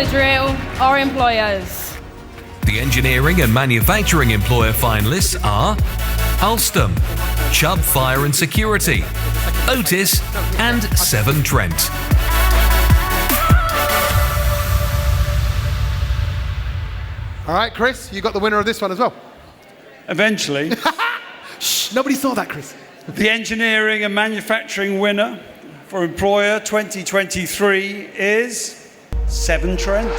the drill, our employers. The engineering and manufacturing employer finalists are Alstom, Chubb Fire and Security, Otis and Severn Trent. All right, Chris, you got the winner of this one as well. Eventually. Shh, nobody saw that, Chris. The engineering and manufacturing winner for Employer 2023 is Severn Trent.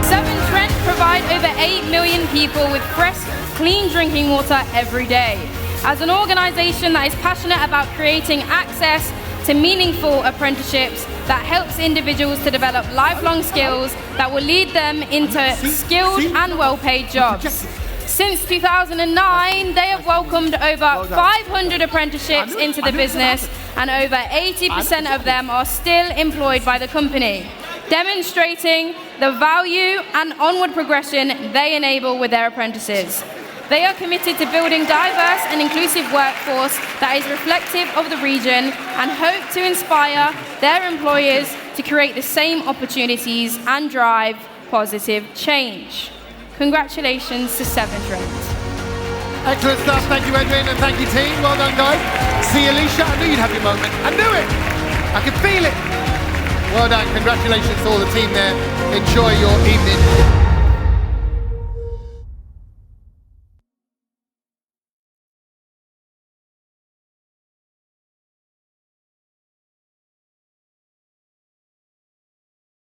Severn Trent provide over 8 million people with fresh, clean drinking water every day. As an organisation that is passionate about creating access to meaningful apprenticeships that helps individuals to develop lifelong skills that will lead them into skilled and well-paid jobs. Since 2009, they have welcomed over 500 apprenticeships into the business, and over 80% of them are still employed by the company, demonstrating the value and onward progression they enable with their apprentices. They are committed to building diverse and inclusive workforce that is reflective of the region and hope to inspire their employers to create the same opportunities and drive positive change. Congratulations to Severn Trent. Excellent stuff. Thank you, Edwin, and thank you, team. Well done, guys. See, Alicia, I knew you'd have your moment. I knew it. I could feel it. Well done. Congratulations to all the team there. Enjoy your evening.